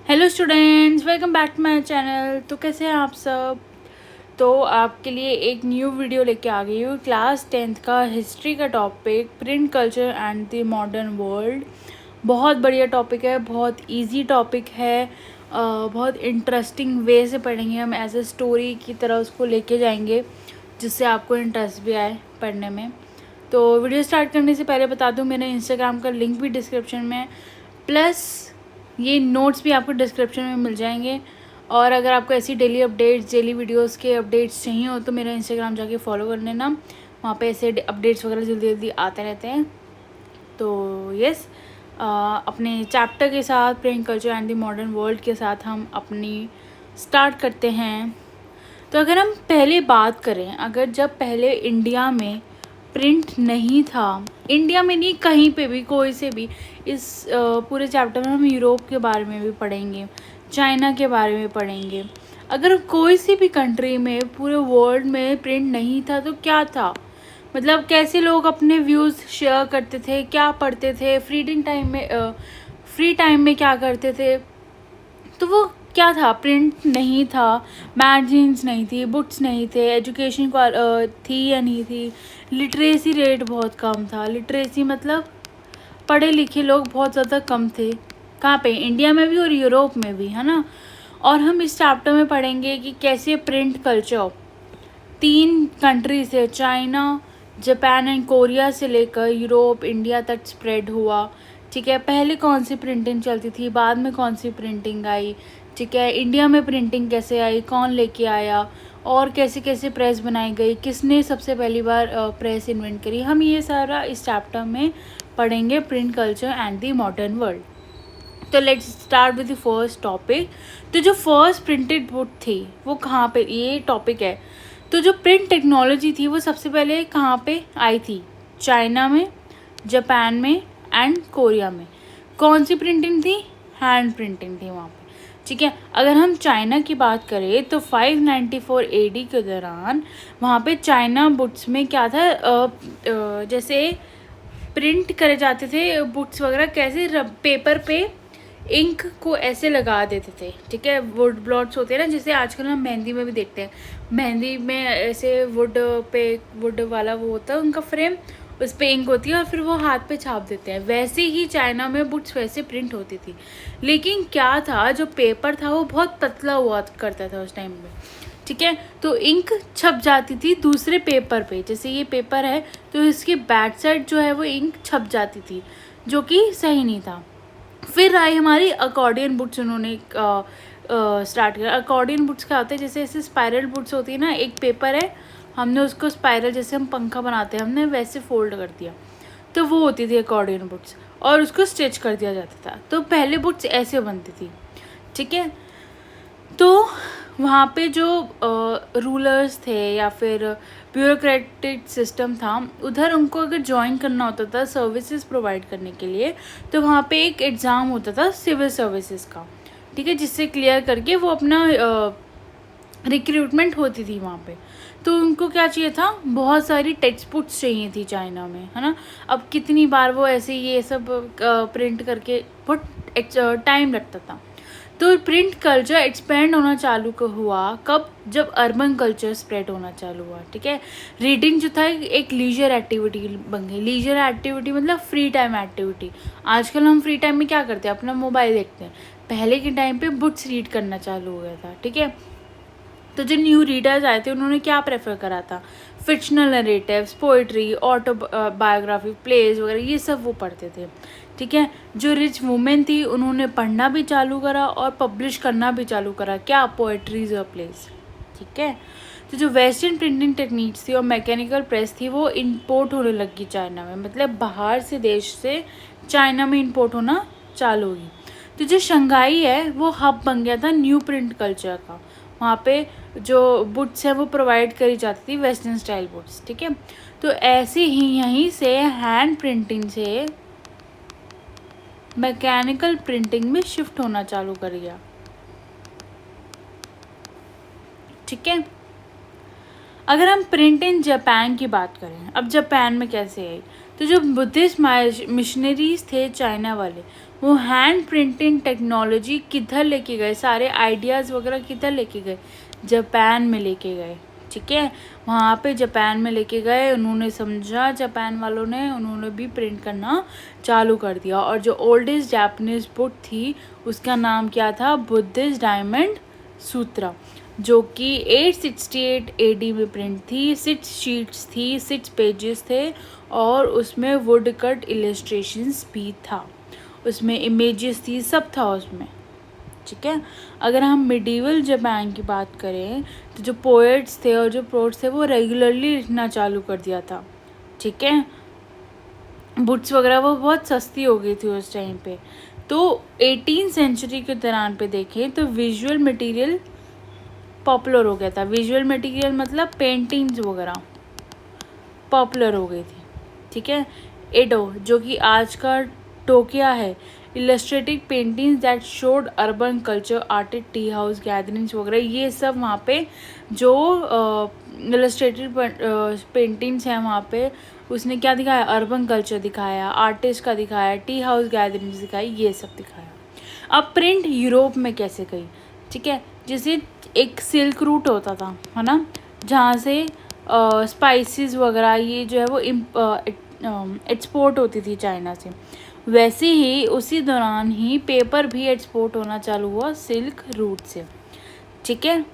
Hello students, welcome back to my channel. तो कैसे हैं आप सब। तो आपके लिए एक न्यू वीडियो लेके आ गई हूँ। क्लास 10th का हिस्ट्री का topic, print culture and the modern world. बहुत बढ़िया टॉपिक है, बहुत इजी टॉपिक है। बहुत इंटरेस्टिंग वे से पढ़ेंगे हम, एज ए स्टोरी की तरह उसको लेके जाएंगे, जिससे आपको इंटरेस्ट भी आए पढ़ने में। तो वीडियो स्टार्ट करने से पहले बता दूँ, मेरे इंस्टाग्राम का लिंक भी डिस्क्रिप्शन में, प्लस ये नोट्स भी आपको डिस्क्रिप्शन में मिल जाएंगे। और अगर आपको ऐसी डेली अपडेट्स, डेली वीडियोस के अपडेट्स चाहिए हो तो मेरा इंस्टाग्राम जाके फॉलो कर लेना। वहाँ पे ऐसे अपडेट्स वगैरह जल्दी जल्दी आते रहते हैं। तो यस, अपने चैप्टर के साथ, print culture and the modern world के साथ हम अपनी स्टार्ट करते हैं। तो अगर हम पहले बात करें, अगर जब पहले इंडिया में प्रिंट नहीं था, इंडिया में नहीं, कहीं पे भी, कोई से भी, इस पूरे चैप्टर में हम यूरोप के बारे में भी पढ़ेंगे, चाइना के बारे में पढ़ेंगे। अगर कोई सी भी कंट्री में, पूरे वर्ल्ड में प्रिंट नहीं था तो क्या था, मतलब कैसे लोग अपने व्यूज़ शेयर करते थे, क्या पढ़ते थे, फ्री टाइम में क्या करते थे। तो वो क्या था, प्रिंट नहीं था, मैगजीन्स नहीं थी, बुक्स नहीं थे, एजुकेशन थी या नहीं थी, लिटरेसी रेट बहुत कम था। लिटरेसी मतलब पढ़े लिखे लोग बहुत ज़्यादा कम थे। कहाँ पे, इंडिया में भी और यूरोप में भी, है ना। और हम इस चैप्टर में पढ़ेंगे कि कैसे प्रिंट कल्चर 3 कंट्री से, चाइना, जापान एंड कोरिया से लेकर यूरोप, इंडिया तक स्प्रेड हुआ। ठीक है, पहले कौन सी प्रिंटिंग चलती थी, बाद में कौन सी प्रिंटिंग आई। ठीक है, इंडिया में प्रिंटिंग कैसे आई, कौन लेके आया, और कैसे कैसे प्रेस बनाई गई, किसने सबसे पहली बार प्रेस इन्वेंट करी। हम ये सारा इस चैप्टर में पढ़ेंगे, print culture and the modern world. तो let's start with the first topic. तो जो फर्स्ट प्रिंटेड बुक थी वो कहाँ पे, ये टॉपिक है। तो जो प्रिंट टेक्नोलॉजी थी वो सबसे पहले कहाँ पे आई थी, चाइना में, जापान में एंड कोरिया में। कौन सी प्रिंटिंग थी, हैंड प्रिंटिंग थी वहाँ पे। ठीक है, अगर हम चाइना की बात करें तो 594 AD के दौरान वहाँ पे चाइना बुक्स में क्या था, जैसे प्रिंट करे जाते थे बुक्स वगैरह, कैसे पेपर पे इंक को ऐसे लगा देते थे। ठीक है, वुड ब्लॉट्स होते हैं ना, जैसे आजकल हम मेहंदी में भी देखते हैं, मेहंदी में ऐसे वुड वाला वो होता है उनका फ्रेम, उस पे इंक होती है और फिर वो हाथ पे छाप देते हैं। वैसे ही चाइना में बुक्स वैसे प्रिंट होती थी। लेकिन क्या था, जो पेपर था वो बहुत पतला हुआ करता था उस टाइम में। ठीक है, तो इंक छप जाती थी दूसरे पेपर पे, जैसे ये पेपर है तो इसके बैक साइड जो है वो इंक छप जाती थी, जो कि सही नहीं था। फिर आई हमारी अकॉर्डियन बुक्स, उन्होंने स्टार्ट किया। अकॉर्डियन बुक्स क्या होते हैं, जैसे ऐसे स्पाइरल बुक्स होती है ना, एक पेपर है, हमने उसको स्पाइरल, जैसे हम पंखा बनाते हैं, हमने वैसे फोल्ड कर दिया, तो वो होती थी अकॉर्डियन बुक्स, और उसको स्टिच कर दिया जाता था। तो पहले बुक्स ऐसे बनती थी। ठीक है, तो वहाँ पे जो रूलर्स थे या फिर ब्यूरोक्रेटिक सिस्टम था, उधर उनको अगर ज्वाइन करना होता था सर्विसेज प्रोवाइड करने के लिए, तो वहाँ पे एक एग्ज़ाम होता था सिविल सर्विसेज का। ठीक है, जिससे क्लियर करके वो अपना रिक्रूटमेंट होती थी वहाँ पे। तो उनको क्या चाहिए था, बहुत सारी टेक्स्ट बुक्स चाहिए थी चाइना में, है ना। अब कितनी बार वो ऐसे ये सब प्रिंट करके बहुत टाइम लगता था। तो प्रिंट कल्चर एक्सपेंड होना चालू हुआ कब, जब अर्बन कल्चर स्प्रेड होना चालू हुआ। ठीक है, रीडिंग जो था एक लीजर एक्टिविटी बन गई। लीजर एक्टिविटी मतलब फ्री टाइम एक्टिविटी। आजकल हम फ्री टाइम में क्या करते हैं, अपना मोबाइल देखते हैं। पहले के टाइम पे बुक्स रीड करना चालू हो गया था। ठीक है, तो जो न्यू रीडर्स आए थे उन्होंने क्या प्रेफर करा था, fictional narratives, poetry, autobiography, plays वगैरह, ये सब वो पढ़ते थे। ठीक है, जो रिच वुमेन थी उन्होंने पढ़ना भी चालू करा और पब्लिश करना भी चालू करा, क्या, पोइट्रीज और प्लेज। ठीक है, तो जो वेस्टर्न प्रिंटिंग टेक्निक्स थी और मैकेनिकल प्रेस थी वो इंपोर्ट होने लगी चाइना में, मतलब बाहर से देश से चाइना में इंपोर्ट होना चालू हुई। तो जो शंघाई है वो हब बन गया था न्यू प्रिंट कल्चर का। वहाँ पे जो बुक्स है वो प्रोवाइड करी जाती थी, वेस्टर्न स्टाइल बुक्स। ठीक है, तो ऐसे ही यहीं से हैंड प्रिंटिंग से मैकेनिकल प्रिंटिंग में शिफ्ट होना चालू कर गया। ठीक है, अगर हम प्रिंट इन जापान की बात करें, अब जापान में कैसे आई, तो जो बुद्धिस्ट मिशनरीज थे चाइना वाले, वो हैंड प्रिंटिंग टेक्नोलॉजी किधर लेके गए, सारे आइडियाज़ वगैरह किधर लेके गए, जापान में लेके गए। ठीक है, वहाँ पे जापान में लेके गए, उन्होंने समझा जापान वालों ने, उन्होंने भी प्रिंट करना चालू कर दिया। और जो ओल्डेस्ट जापानीज बुक थी उसका नाम क्या था, बुद्धिस्ट डायमंड सूत्रा, जो कि 868 AD में प्रिंट थी। 6 शीट्स थी, 6 पेजेस थे, और उसमें वुड कट इलस्ट्रेशंस भी था, उसमें इमेजेस थी, सब था उसमें। ठीक है, अगर हम मिडीवल जापान की बात करें तो जो पोएट्स थे और जो प्रोट्स थे वो रेगुलरली लिखना चालू कर दिया था। ठीक है, बुक्स वगैरह वो बहुत सस्ती हो गई थी उस टाइम पे। तो 18th सेंचुरी के दौरान पे देखें तो विजुअल मटेरियल पॉपुलर हो गया था। विजुअल मटेरियल मतलब पेंटिंग्स वगैरह पॉपुलर हो गई थी। ठीक है, एडो जो कि आज का टोक्यो है, illustrated paintings that showed urban culture, artist, tea house gatherings वगैरह, ये सब वहाँ पे जो इलस्ट्रेटेड पेंटिंग्स हैं वहाँ पे उसने क्या दिखाया, अर्बन कल्चर दिखाया, आर्टिस्ट का दिखाया, टी हाउस गैदरिंग्स दिखाई, ये सब दिखाया। अब प्रिंट यूरोप में कैसे गई। ठीक है, जैसे एक सिल्क रूट होता था, है ना, जहाँ से स्पाइसेस वगैरह ये जो है वो एक्सपोर्ट होती थी चाइना से, वैसे ही उसी दौरान ही पेपर भी एक्सपोर्ट होना चालू हुआ सिल्क रूट से। ठीक है,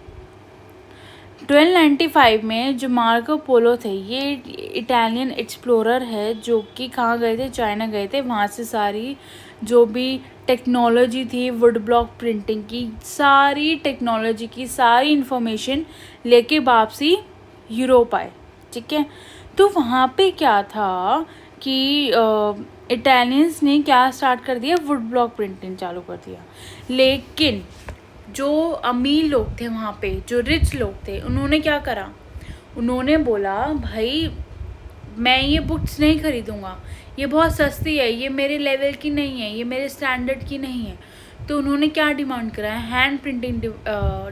1295 में जो मार्को पोलो थे, ये इटालियन एक्सप्लोरर है, जो कि कहाँ गए थे, चाइना गए थे। वहाँ से सारी जो भी टेक्नोलॉजी थी वुड ब्लॉक प्रिंटिंग की, सारी टेक्नोलॉजी की सारी इन्फॉर्मेशन लेके वापसी यूरोप आए। ठीक है, तो वहाँ पे क्या था कि इटालियंस ने क्या स्टार्ट कर दिया, वुड ब्लॉक प्रिंटिंग चालू कर दिया। लेकिन जो अमीर लोग थे वहाँ पे, जो रिच लोग थे, उन्होंने क्या करा, उन्होंने बोला भाई मैं ये बुक्स नहीं खरीदूँगा, ये बहुत सस्ती है, ये मेरे लेवल की नहीं है, ये मेरे स्टैंडर्ड की नहीं है। तो उन्होंने क्या डिमांड करा, हैंड प्रिंटिंग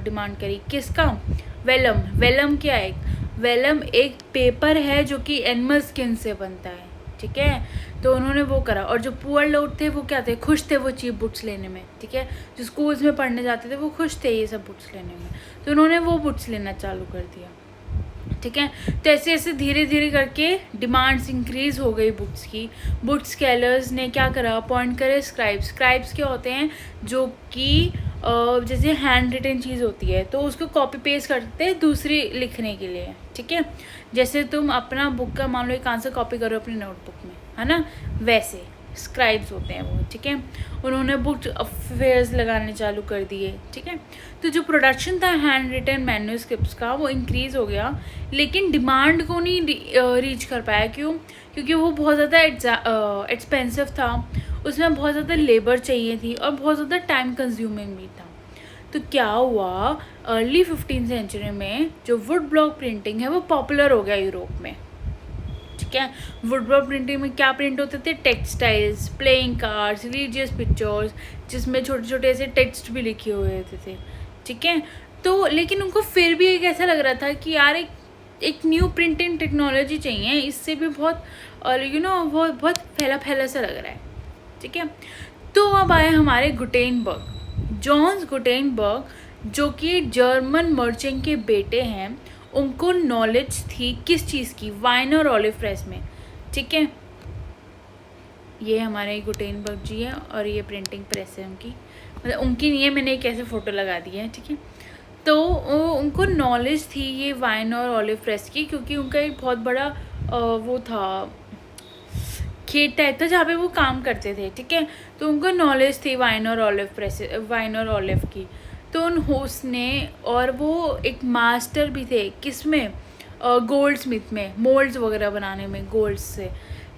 डिमांड करी। किसका, वेलम। वेलम क्या है, वेलम एक पेपर है जो कि एनिमल स्किन से बनता है। ठीक है, तो उन्होंने वो करा। और जो पुअर लोग थे वो क्या थे, खुश थे वो चीप बुक्स लेने में। ठीक है, जो स्कूल्स में पढ़ने जाते थे वो खुश थे ये सब बुक्स लेने में, तो उन्होंने वो बुक्स लेना चालू कर दिया। ठीक है, तो ऐसे ऐसे धीरे धीरे करके डिमांड्स इंक्रीज़ हो गई बुक्स की। बुक स्कैलर्स ने क्या करा, अपॉइंट करे स्क्राइब्स। स्क्राइब्स क्या होते हैं, जो कि जैसे हैंड रिटन चीज़ होती है तो उसको कॉपी पेस्ट करते हैं दूसरी लिखने के लिए। ठीक है, जैसे तुम अपना बुक का मान लो एक आंसर कॉपी करो अपनी नोटबुक में, है ना, वैसे स्क्राइब्स होते हैं वो। ठीक है, उन्होंने बुक फेयर्स लगाने चालू कर दिए। ठीक है, तो जो प्रोडक्शन था हैंड रिटन मैन्यूस्क्रिप्ट्स का वो इंक्रीज़ हो गया, लेकिन डिमांड को नहीं रीच कर पाया। क्यों, क्योंकि वो बहुत ज़्यादा एक्सपेंसिव था, उसमें बहुत ज़्यादा लेबर चाहिए थी और बहुत ज़्यादा टाइम कंज्यूमिंग भी था। तो क्या हुआ, अर्ली 15th सेंचुरी में जो वुड ब्लॉक प्रिंटिंग है वो पॉपुलर हो गया यूरोप में। ठीक है, वुड ब्लॉक प्रिंटिंग में क्या प्रिंट होते थे, textiles, playing cards, religious pictures, जिसमें छोटे छोटे ऐसे टेक्स्ट भी लिखे हुए होते थे। ठीक है, तो लेकिन उनको फिर भी एक ऐसा लग रहा था कि यार एक न्यू प्रिंटिंग टेक्नोलॉजी चाहिए, इससे भी बहुत वो बहुत फैला फैला सा लग रहा है। ठीक है, तो अब आए हमारे गुटेनबर्ग, जॉन्स गुटेनबर्ग, जो कि जर्मन मर्चेंट के बेटे हैं। उनको नॉलेज थी किस चीज़ की, वाइन और ऑलिव प्रेस में। ठीक है, ये हमारे गुटेनबर्ग जी है और ये प्रिंटिंग प्रेस है उनकी, मतलब उनकी नहीं है, मैंने एक ऐसे फ़ोटो लगा दी है। ठीक है, तो उनको नॉलेज थी ये वाइन और ऑलिव प्रेस की, क्योंकि उनका एक बहुत बड़ा वो था, खेत टाइप था जहाँ पे वो काम करते थे। ठीक है, तो उनको नॉलेज थी वाइन और ऑलिव की। तो उन होस्ट ने, और वो एक मास्टर भी थे किसमें, गोल्ड स्मिथ में, मोल्ड्स वगैरह बनाने में गोल्ड से।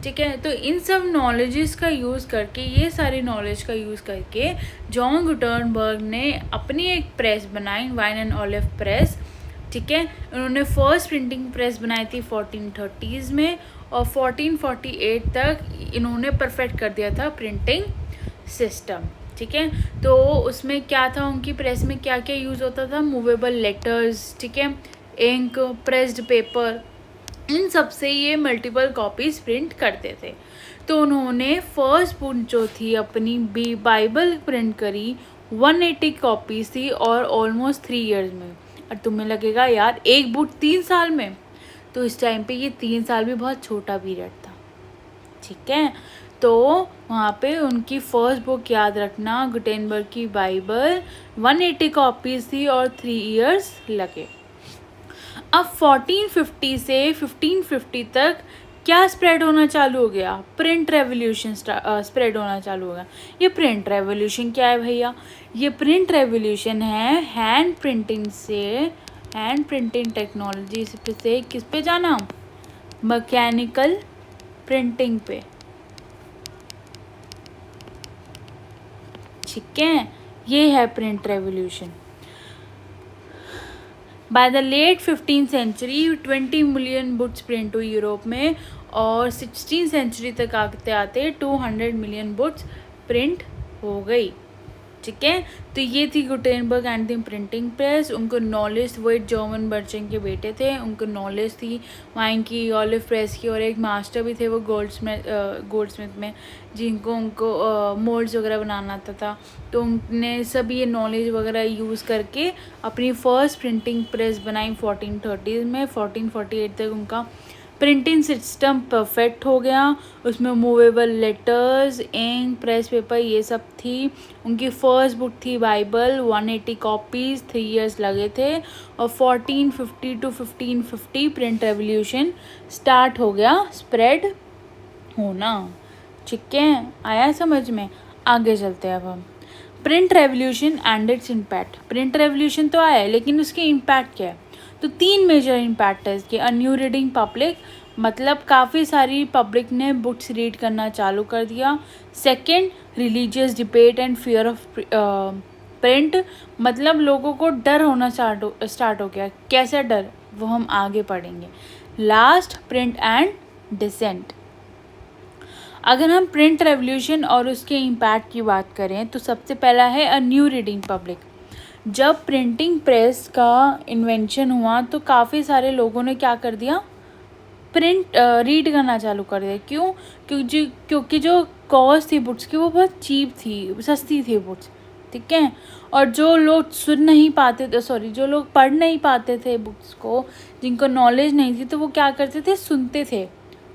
ठीक है, तो इन सब नॉलेजेस का यूज़ करके, ये सारी नॉलेज का यूज़ करके जॉन गुटेनबर्ग ने अपनी एक प्रेस बनाई, वाइन एंड ऑलिव प्रेस। ठीक है, उन्होंने फर्स्ट प्रिंटिंग प्रेस बनाई थी 1430s में, और 1448 तक इन्होंने परफेक्ट कर दिया था प्रिंटिंग सिस्टम। ठीक है, तो उसमें क्या था, उनकी प्रेस में क्या क्या यूज़ होता था, मूवेबल लेटर्स, ठीक है, इंक, प्रेस्ड पेपर, इन सब से ये मल्टीपल कॉपीज़ प्रिंट करते थे। तो उन्होंने फर्स्ट बुक जो थी अपनी बाइबल प्रिंट करी, 180 कॉपीज थी और ऑलमोस्ट 3 इयर्स में। और तुम्हें लगेगा यार एक बुक 3 साल में, तो इस टाइम पे ये 3 साल भी बहुत छोटा पीरियड था, ठीक है। तो वहाँ पे उनकी फर्स्ट बुक याद रखना, गुटेनबर्ग की बाइबल, 180 कॉपीज थी और 3 इयर्स लगे। अब 1450 से 1550 तक क्या स्प्रेड होना चालू हो गया? प्रिंट रेवोल्यूशन स्प्रेड होना चालू हो गया। ये प्रिंट रेवोल्यूशन क्या है भैया? ये प्रिंट रेवोल्यूशन है हैंड प्रिंटिंग से, हैंड प्रिंटिंग टेक्नोलॉजी से किस पे जाना? मैकेनिकल प्रिंटिंग पे, ठीक है। ये है print revolution. By the late 15th century 20 million books print हुई यूरोप में, और 16th सेंचुरी तक आते आते 200 मिलियन बुक्स प्रिंट हो गई, ठीक है। तो ये थी Gutenberg and the printing press. उनको नॉलेज, वो एक जर्मन मर्चेंट के बेटे थे, उनको नॉलेज थी वाइन की, ऑलिव प्रेस की, और एक मास्टर भी थे वो गोल्डस्मिथ में, जिनको उनको मोल्ड्स वगैरह बनाना आता था। तो उनने सब ये नॉलेज वगैरह यूज़ करके अपनी फर्स्ट प्रिंटिंग प्रेस बनाई 1430s में। 1448 तक उनका प्रिंटिंग सिस्टम परफेक्ट हो गया। उसमें movable letters, ink, press paper, ये सब थी। उनकी फर्स्ट बुक थी बाइबल, 180 कॉपीज़, 3 इयर्स लगे थे। और 1450 to 1550 प्रिंट रेवोल्यूशन स्टार्ट हो गया स्प्रेड होना, ठीक है। आया समझ में? आगे चलते हैं अब हम। Print revolution and its impact. Print revolution तो आया है, लेकिन उसके इम्पैक्ट क्या है? तो 3 मेजर इम्पैक्ट है इसके। अ न्यू रीडिंग पब्लिक, मतलब काफ़ी सारी पब्लिक ने बुक्स रीड करना चालू कर दिया। Second, religious debate and fear of print, मतलब लोगों को डर होना स्टार्ट हो गया। कैसा डर, वो हम आगे पढ़ेंगे। Last, print and dissent. अगर हम प्रिंट रेवोल्यूशन और उसके इम्पैक्ट की बात करें तो सबसे पहला है अ न्यू रीडिंग पब्लिक। जब प्रिंटिंग प्रेस का इन्वेंशन हुआ तो काफ़ी सारे लोगों ने क्या कर दिया? प्रिंट रीड करना चालू कर दिया। क्यों? क्योंकि जो कॉस्ट थी बुक्स की वो बहुत चीप थी, सस्ती थी बुक्स, ठीक है। और जो लोग सुन नहीं पाते थे, सॉरी, जो लोग पढ़ नहीं पाते थे बुक्स को, जिनको नॉलेज नहीं थी, तो वो क्या करते थे? सुनते थे।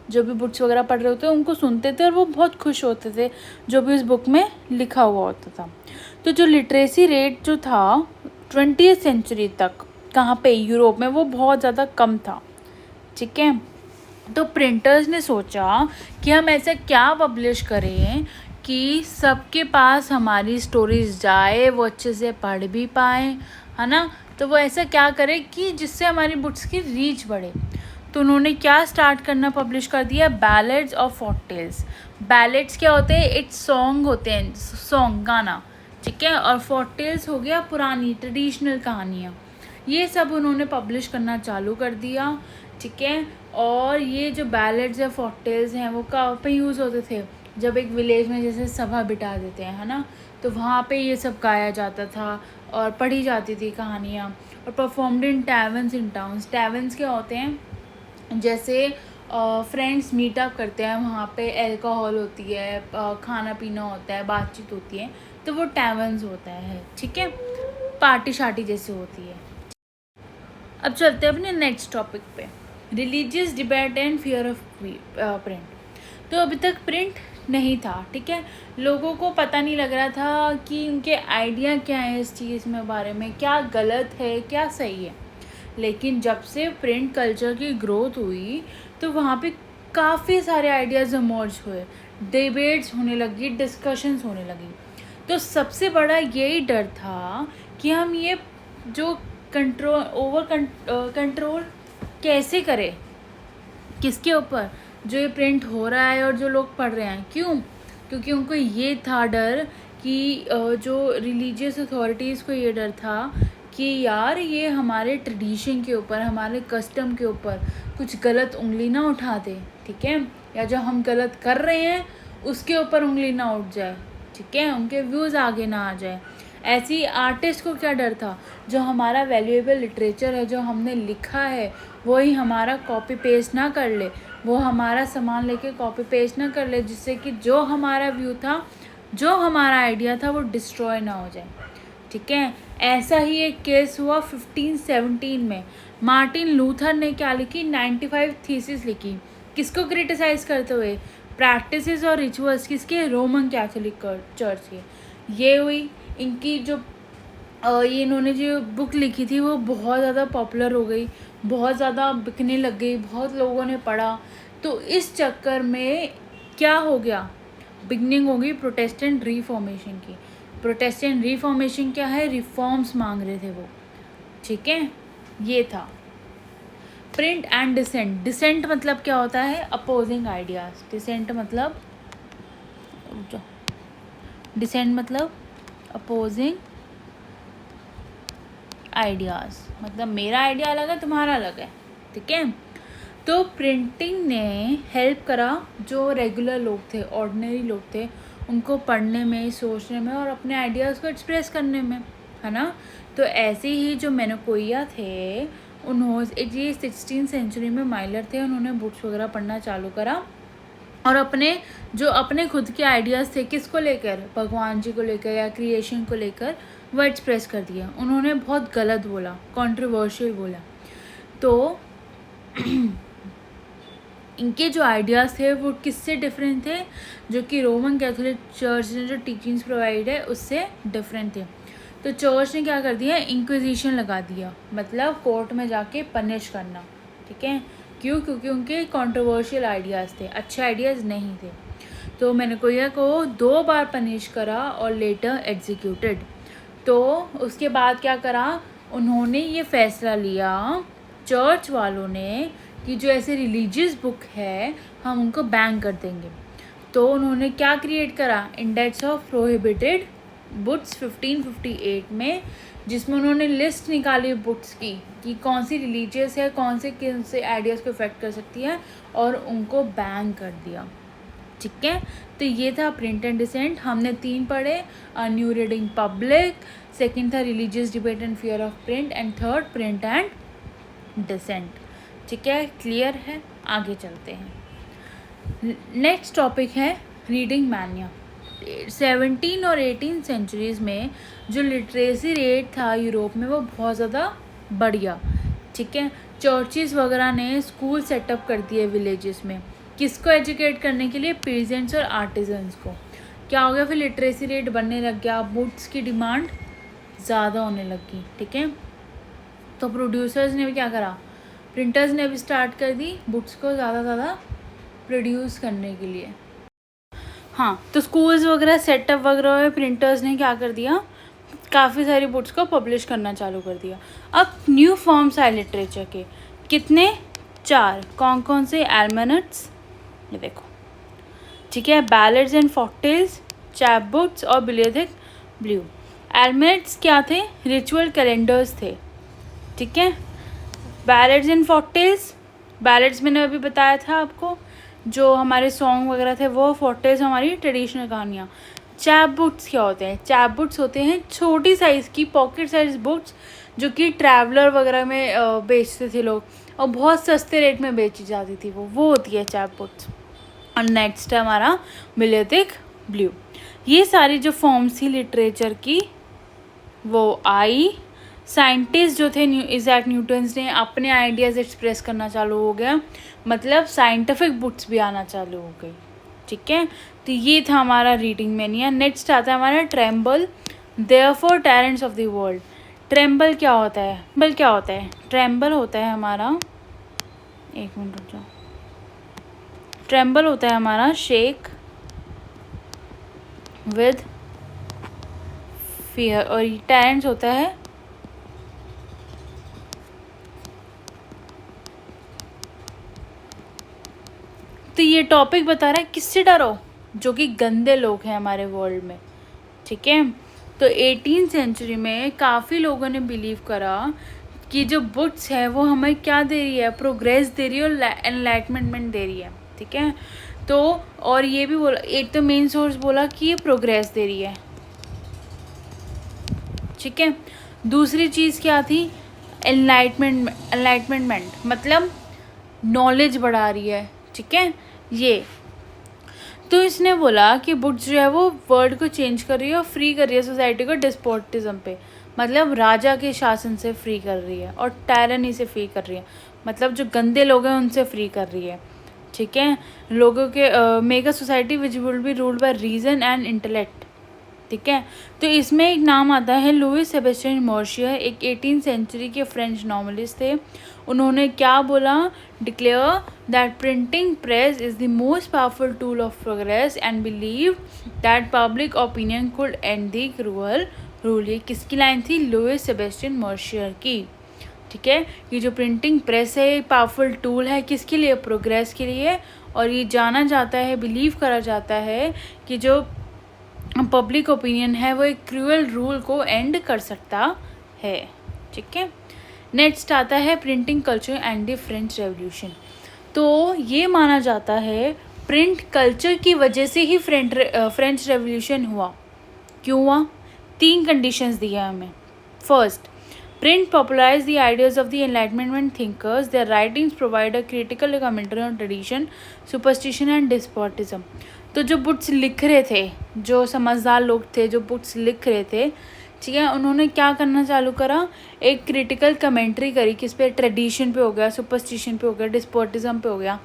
जो भी बुक्स वगैरह पढ़ रहे होते उनको सुनते थे और वो बहुत खुश होते थे जो भी उस बुक में लिखा हुआ होता था। तो जो लिटरेसी रेट जो था 20th सेंचुरी तक, कहाँ पे? यूरोप में, वो बहुत ज़्यादा कम था, ठीक है। तो प्रिंटर्स ने सोचा कि हम ऐसा क्या पब्लिश करें कि सबके पास हमारी स्टोरीज जाए, वो अच्छे से पढ़ भी पाएँ, है ना। तो वो ऐसा क्या करें कि जिससे हमारी बुक्स की रीच बढ़े। तो उन्होंने क्या स्टार्ट करना पब्लिश कर दिया? बैलेड्स और फोर्टेल्स। बैलेड्स क्या होते हैं? एक सॉन्ग होते हैं, सॉन्ग, गाना, ठीक है। और फोर्टेल्स हो गया पुरानी ट्रेडिशनल कहानियाँ। ये सब उन्होंने पब्लिश करना चालू कर दिया, ठीक है। और ये जो बैलेड्स या फोर्टेल्स हैं वो कहाँ पे यूज़ होते थे? जब एक विलेज में जैसे सभा बिठा देते हैं, है ना, तो वहाँ पे ये सब गाया जाता था और पढ़ी जाती थी कहानियाँ। और परफॉर्म्ड इन टैवर्न्स इन टाउन्स। टैवर्न्स क्या होते हैं? जैसे फ्रेंड्स मीटअप करते हैं, वहाँ पे अल्कोहल होती है, खाना पीना होता है, बातचीत होती है, तो वो टैवर्न्स होता है, ठीक है। पार्टी शार्टी जैसी होती है। अब चलते हैं अपने नेक्स्ट टॉपिक पे, religious debate and fear of print. तो अभी तक प्रिंट नहीं था, ठीक है। लोगों को पता नहीं लग रहा था कि उनके आइडिया क्या है इस चीज़ में, बारे में क्या गलत है क्या सही है। लेकिन जब से प्रिंट कल्चर की ग्रोथ हुई तो वहाँ पे काफ़ी सारे आइडियाज़ इमर्ज हुए, डिबेट्स होने लगी, डिस्कशंस होने लगी। तो सबसे बड़ा यही डर था कि हम ये जो कंट्रोल कैसे करें, किसके ऊपर? जो ये प्रिंट हो रहा है और जो लोग पढ़ रहे हैं। क्यों? क्योंकि उनको ये था डर कि जो रिलीजियस अथॉरिटीज़ को ये डर था कि यार ये हमारे ट्रेडिशन के ऊपर, हमारे कस्टम के ऊपर कुछ गलत उंगली ना उठा दे, ठीक है। या जो हम गलत कर रहे हैं उसके ऊपर उंगली ना उठ जाए, ठीक है, उनके व्यूज़ आगे ना आ जाए। ऐसी आर्टिस्ट को क्या डर था? जो हमारा वैल्यूएबल लिटरेचर है, जो हमने लिखा है, वही हमारा कॉपी पेस्ट ना कर ले, वो हमारा सामान लेके कॉपी पेस्ट ना कर ले, जिससे कि जो हमारा व्यू था, जो हमारा आइडिया था, वो डिस्ट्रॉय ना हो जाए। ठीक है, ऐसा ही एक केस हुआ 1517 में। मार्टिन लूथर ने क्या लिखी, 95 थीसिस लिखी। किसको क्रिटिसाइज करते हुए, प्रैक्टिसेस और रिचुअल्स किसके, रोमन कैथोलिक चर्च के। ये हुई इनकी जो ये इन्होंने जो बुक लिखी थी वो बहुत ज़्यादा पॉपुलर हो गई, बहुत ज़्यादा बिकने लग गई, बहुत लोगों ने पढ़ा। तो इस चक्कर में क्या हो गया, बिगनिंग हो गई प्रोटेस्टेंट रिफॉर्मेशन की। प्रोटेस्टेंट रिफॉर्मेशन क्या है, रिफॉर्म्स मांग रहे थे वो। ठीक है, ये था प्रिंट एंड डिसेंट। डिसेंट मतलब क्या होता है, अपोजिंग आइडियाज। डिसेंट मतलब अपोजिंग आइडियाज़, मतलब मेरा आइडिया अलग है, तुम्हारा अलग है। ठीक है, तो प्रिंटिंग ने हेल्प करा जो रेगुलर लोग थे, ऑर्डिनरी लोग थे, उनको पढ़ने में, सोचने में और अपने आइडियाज़ को एक्सप्रेस करने में, है ना। तो ऐसे ही जो मेनकोइया थे, उन्होंने ये 16th सेंचुरी में माइलर थे, उन्होंने बुक्स वगैरह पढ़ना चालू करा और अपने खुद के आइडियाज़ थे, किसको लेकर, भगवान जी को लेकर या क्रिएशन को लेकर, वो एक्सप्रेस कर दिया। उन्होंने बहुत गलत बोला, कंट्रोवर्शियल बोला। तो इनके जो आइडियाज़ थे वो किससे डिफरेंट थे, जो कि रोमन कैथोलिक चर्च ने जो टीचिंग्स प्रोवाइड है उससे डिफरेंट थे। तो चर्च ने क्या कर दिया, इंक्विजिशन लगा दिया, मतलब कोर्ट में जाके पनिश करना। ठीक है, क्यों, क्योंकि उनके कंट्रोवर्शियल आइडियाज़ थे, अच्छे आइडियाज़ नहीं थे। तो मेनकोइया को 2 बार पनिश करा और लेटर एग्जीक्यूटेड। तो उसके बाद क्या करा, उन्होंने ये फैसला लिया, चर्च वालों ने, कि जो ऐसे रिलीजियस बुक है हम उनको बैन कर देंगे। तो उन्होंने क्या क्रिएट करा, इंडेक्स ऑफ प्रोहिबिटेड बुक्स 1558 में, जिसमें उन्होंने लिस्ट निकाली बुक्स की कि कौन सी रिलीजियस है, कौन से आइडियाज़ को इफेक्ट कर सकती है, और उनको बैन कर दिया। ठीक है, तो ये था प्रिंट एंड डिसेंट। हमने 3 पढ़े, न्यू रीडिंग पब्लिक, सेकंड था religious debate and fear of print, and third print and dissent. ठीक है, क्लियर है, आगे चलते हैं। नेक्स्ट टॉपिक है रीडिंग मैनिया। 17 और 18 सेंचुरीज़ में जो लिटरेसी रेट था यूरोप में वो बहुत ज़्यादा बढ़ गया। ठीक है, चर्चेज़ वगैरह ने स्कूल सेटअप कर दिए विलेजेस में, किसको एजुकेट करने के लिए, पेजेंट्स और आर्टिजन्स को। क्या हो गया, फिर लिटरेसी रेट बढ़ने लग गया, बुक्स की डिमांड ज़्यादा होने लगी। ठीक है, तो प्रोड्यूसर्स ने भी क्या करा, प्रिंटर्स ने भी स्टार्ट कर दी बुक्स को ज़्यादा प्रोड्यूस करने के लिए। हाँ, तो स्कूल्स वगैरह सेटअप वगैरह में प्रिंटर्स ने क्या कर दिया, काफ़ी सारी बुक्स को पब्लिश करना चालू कर दिया। अब न्यू फॉर्म्स आए लिटरेचर के, कितने, 4। कौन से, एल्मेनेट्स, ये देखो। ठीक है, बैलेड्स एंड फॉकटेल्स, चैप बुक्स और बिलियथिक ब्लू। एल्मेनेट्स क्या थे, रिचुअल कैलेंडर्स थे। ठीक है, बैलेड्स एंड फॉकटेल्स, बैलेड्स मैंने अभी बताया था आपको, जो हमारे सॉन्ग वगैरह थे वो, फॉकटेल्स हमारी ट्रेडिशनल कहानियाँ। चैप बुक्स क्या होते हैं, चैप बुक्स होते हैं छोटी साइज़ की पॉकेट साइज बुक्स, जो कि ट्रैवलर वगैरह में बेचते थे लोग, और बहुत सस्ते रेट में बेची जाती थी वो होती है चैप बुक्स। और नेक्स्ट है हमारा बिलियथिक ब्लू। ये सारी जो फॉर्म्स थी लिटरेचर की वो आई। साइंटिस्ट जो थे इज़ैक न्यूटन्स ने अपने आइडियाज़ एक्सप्रेस करना चालू हो गया, मतलब साइंटिफिक बुक्स भी आना चालू हो गई। ठीक है, तो ये था हमारा रीडिंग मैनिया। नेक्स्ट आता है हमारा tremble, therefore tyrants of the world. Tremble क्या होता है, ट्रेम्बल होता है हमारा, एक मिनट रुक जाओ, ट्रेम्बल होता है हमारा शेक विद फियर, और टायरेंट्स होता है तो ये टॉपिक बता रहा है किससे डरो, जो कि गंदे लोग हैं हमारे वर्ल्ड में। ठीक है, तो 18 सेंचुरी में काफ़ी लोगों ने बिलीव करा कि जो बुक्स है वो हमें क्या दे रही है, प्रोग्रेस दे रही है और एनलाइटमेंट दे रही है। ठीक है, तो और ये भी बोला, एक तो मेन सोर्स बोला कि ये प्रोग्रेस दे रही है। ठीक है, दूसरी चीज़ क्या थी, एनलाइटमेंट, मतलब नॉलेज बढ़ा रही है। ठीक है। ये तो इसने बोला कि बुक्स जो है वो वर्ल्ड को चेंज कर रही है और फ्री कर रही है सोसाइटी को डिस्पोटिज्म पे, मतलब राजा के शासन से फ्री कर रही है और टायरनी से फ्री कर रही है, मतलब जो गंदे लोग हैं उनसे फ्री कर रही है, ठीक है। लोगों के make a society which will be ruled by reason and intellect, ठीक है। तो इसमें एक नाम आता है लुइस सेबेस्टियन मॉर्शियर, एक 18th सेंचुरी के फ्रेंच नॉवलिस्ट थे। उन्होंने क्या बोला, declare that printing press is the most powerful tool of progress and believe that public opinion could and the cruel rule. ये किसकी लाइन थी, लुइस सेबेस्टियन मॉर्शियर की, ठीक है। ये जो प्रिंटिंग प्रेस है पावरफुल टूल है किसके लिए, प्रोग्रेस के लिए, और ये जाना जाता है, बिलीव करा जाता है कि जो पब्लिक ओपिनियन है वो एक क्रूअल रूल को एंड कर सकता है, ठीक है। नेक्स्ट आता है printing culture and the French revolution. तो ये माना जाता है प्रिंट कल्चर की वजह से ही फ्रेंच रेवोल्यूशन हुआ। क्यों हुआ, 3 कंडीशंस दिया हमें। First, print popularized the ideas of the Enlightenment thinkers. Their writings provide a critical commentary on tradition, superstition and despotism. तो जो बुक्स लिख रहे थे, जो समझदार लोग थे जो बुक्स लिख रहे थे, ठीक है, उन्होंने क्या करना चालू करा, एक क्रिटिकल कमेंट्री करी, किस पे, ट्रेडिशन पे हो गया, सुपरस्टिशन पे हो गया, डिस्पोटिज्म पे हो गया।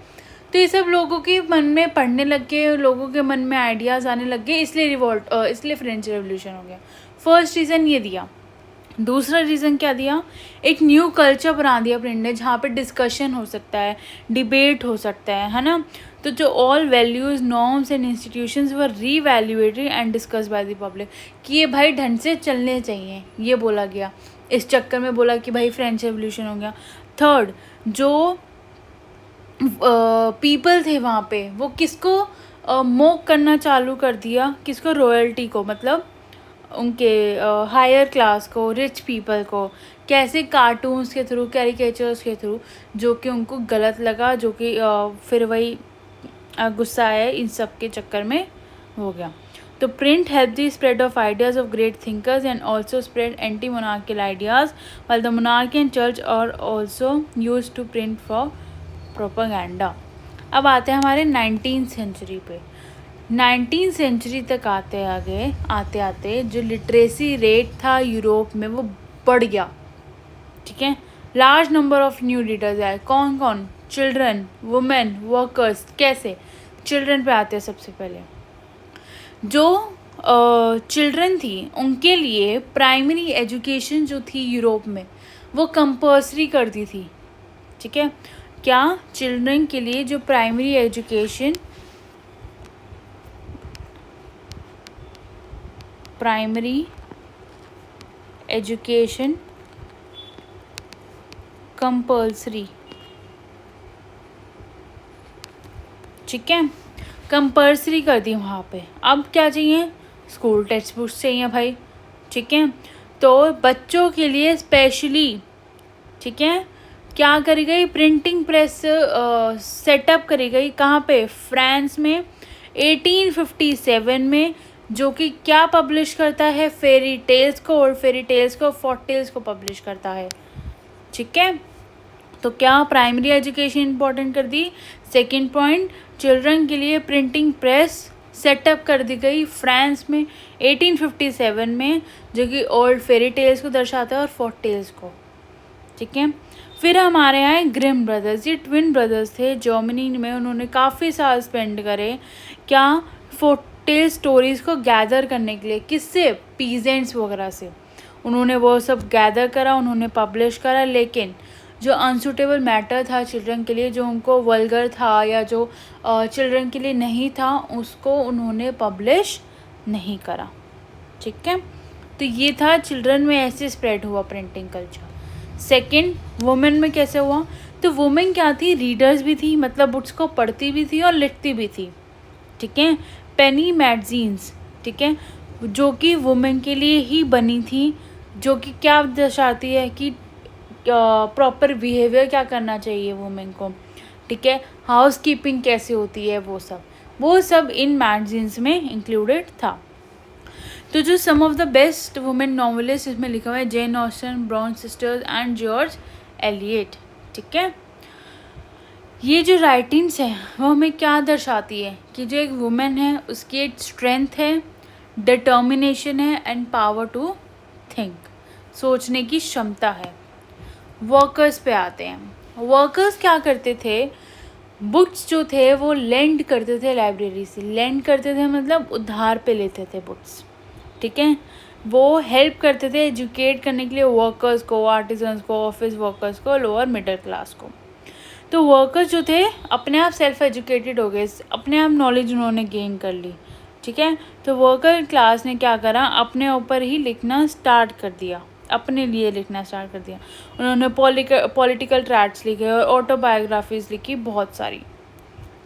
तो ये सब लोगों के मन में पढ़ने लग गए, लोगों के मन में आइडियाज़ आने लग गए, इसलिए फ्रेंच रेवोल्यूशन हो गया। फर्स्ट रीज़न ये दिया। दूसरा रीज़न क्या दिया, एक न्यू कल्चर बना दिया प्रिंट ने, जहाँ पे डिस्कशन हो सकता है, डिबेट हो सकता है ना। तो जो all values, norms and institutions were reevaluated and discuss by the public, कि ये भाई ढंग से चलने चाहिए, ये बोला गया। इस चक्कर में बोला कि भाई फ्रेंच रेवोल्यूशन हो गया। थर्ड, जो पीपल थे वहाँ पे, वो किसको मोक करना चालू कर दिया, किसको, रॉयल्टी को, मतलब उनके हायर क्लास को, रिच पीपल को, कैसे, कार्टून्स के थ्रू, कैरिकेचर्स के थ्रू, जो कि उनको गलत लगा, जो कि फिर वही गुस्सा आया, इन सब के चक्कर में हो गया। तो print help the spread of ideas of great thinkers and also spread anti monarchial ideas, while the monarchy and church are also used to print for propaganda। अब आते हैं हमारे 19th सेंचुरी पे। 19th सेंचुरी तक आते आते जो literacy rate था यूरोप में वो बढ़ गया, ठीक है। Large number of new readers आए। कौन कौन, चिल्ड्रन, वुमेन, वर्कर्स। कैसे, चिल्ड्रन पे आते हैं सबसे पहले। जो चिल्ड्रन थी उनके लिए प्राइमरी एजुकेशन जो थी यूरोप में वो कंपल्सरी कर दी थी, ठीक है। क्या, चिल्ड्रन के लिए जो प्राइमरी एजुकेशन कंपल्सरी, ठीक है, कंपल्सरी कर दी वहाँ पे। अब क्या चाहिए, स्कूल टेक्स्ट बुक्स चाहिए भाई, ठीक है। तो बच्चों के लिए स्पेशली, ठीक है, क्या करी गई, प्रिंटिंग प्रेस सेटअप करी गई। कहाँ पे, फ्रांस में 1857 में, जो कि क्या पब्लिश करता है, फेरी टेल्स को, और फेरी टेल्स को, फोर्ट टेल्स को पब्लिश करता है, ठीक है। तो क्या, प्राइमरी एजुकेशन इंपॉर्टेंट कर दी। सेकंड पॉइंट, चिल्ड्रन के लिए प्रिंटिंग प्रेस सेटअप कर दी गई फ्रांस में 1857 में, जो कि ओल्ड फेरी टेल्स को दर्शाता है और फोर्ट टेल्स को, ठीक है। फिर हमारे यहाँ ग्रिम ब्रदर्स, ये ट्विन ब्रदर्स थे जर्मनी में। उन्होंने काफ़ी साल स्पेंड करे क्या, फोर्ट टेल स्टोरीज़ को गैदर करने के लिए। किससे, पीजेंट्स वगैरह से। उन्होंने वो सब गैदर करा, उन्होंने पब्लिश करा, लेकिन जो अनसूटेबल मैटर था चिल्ड्रन के लिए, जो उनको वल्गर था या जो चिल्ड्रन के लिए नहीं था, उसको उन्होंने पब्लिश नहीं करा, ठीक है। तो ये था चिल्ड्रन में ऐसे स्प्रेड हुआ प्रिंटिंग कल्चर। सेकंड, वुमेन में कैसे हुआ, तो वुमेन क्या थी, रीडर्स भी थी, मतलब बुक्स को पढ़ती भी थी और लिखती भी थी, ठीक है। पेनी मैगजीन्स, ठीक है, जो कि वुमेन के लिए ही बनी थी, जो कि क्या दर्शाती है कि प्रॉपर बिहेवियर क्या करना चाहिए वुमेन को, ठीक है, हाउस कीपिंग कैसे होती है, वो सब इन मैगजीन्स में इंक्लूडेड था। तो जो some of the best women novelist इसमें लिखा हुआ है, Jane Austen, Bronte sisters and George Eliot, ठीक है। ये जो राइटिंग्स हैं वो हमें क्या दर्शाती है कि जो एक वुमेन है उसकी एक स्ट्रेंथ है, डिटर्मिनेशन है एंड पावर टू थिंक, सोचने की क्षमता है। वर्कर्स पे आते हैं। वर्कर्स क्या करते थे, बुक्स जो थे वो लेंड करते थे लाइब्रेरी से। लेंड करते थे मतलब उधार पे लेते थे बुक्स, ठीक है। वो हेल्प करते थे एजुकेट करने के लिए वर्कर्स को, आर्टिजन्स को, ऑफिस वर्कर्स को, लोअर मिडिल क्लास को। तो वर्कर्स जो थे अपने आप सेल्फ एजुकेटेड हो गए, अपने आप नॉलेज उन्होंने गेन कर ली, ठीक है। तो वर्कर क्लास ने क्या करा, अपने ऊपर ही लिखना स्टार्ट कर दिया, अपने लिए लिखना स्टार्ट कर दिया। उन्होंने पॉलिटिकल ट्रैक्ट्स लिखे और ऑटोबायोग्राफीज लिखी बहुत सारी,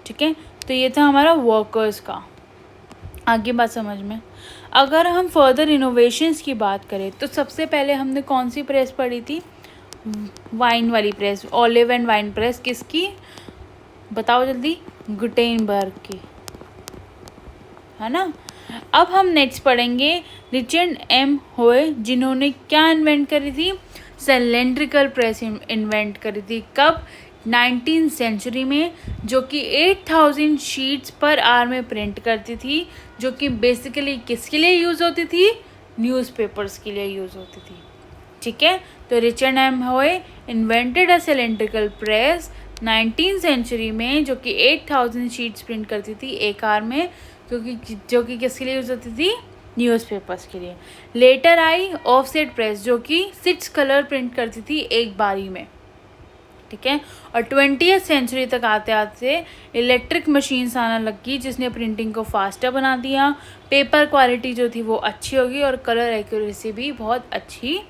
ठीक है। तो ये था हमारा वर्कर्स का। आगे बात समझ में। अगर हम फर्दर इनोवेशंस की बात करें तो सबसे पहले हमने कौन सी प्रेस पढ़ी थी, वाइन वाली press, olive and wine press. किसकी बताओ जल्दी, गुटेनबर्ग की, है ना। अब हम नेक्स्ट पढ़ेंगे रिचर्ड एम होए, जिन्होंने क्या इन्वेंट करी थी, सिलेंड्रिकल प्रेस इन्वेंट करी थी। कब, 19th सेंचुरी में, जो कि 8000 शीट्स पर आवर में प्रिंट करती थी, जो कि बेसिकली किसके लिए यूज़ होती थी, न्यूज़पेपर्स के लिए यूज़ होती थी, ठीक है। तो Richard M Hoe invented a cylindrical press 19th century में, जो कि 8000 शीट्स प्रिंट करती थी एक आवर में, जो कि किसके लिए यूज़ होती थी, न्यूज़पेपर्स के लिए। लेटर आई ऑफसेट प्रेस, जो कि 6 कलर प्रिंट करती थी एक बारी में, ठीक है। और 20th सेंचुरी तक आते आते इलेक्ट्रिक मशीन्स आना लगी, जिसने प्रिंटिंग को फास्टर बना दिया। पेपर क्वालिटी जो थी वो अच्छी होगी और कलर एक्यूरेसी भी बहुत अच्छी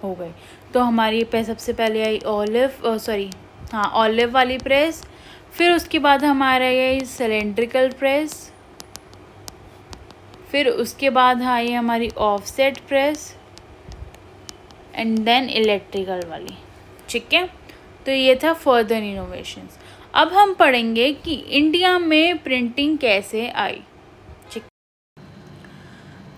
हो गई। तो हमारी पे सबसे पहले आई ऑलिव वाली प्रेस, फिर उसके बाद हमारा आई सिलेंड्रिकल प्रेस, फिर उसके बाद आई हमारी offset press and then electrical वाली, ठीक है। तो ये था फर्दर इनोवेशंस। अब हम पढ़ेंगे कि इंडिया में प्रिंटिंग कैसे आई, ठीक।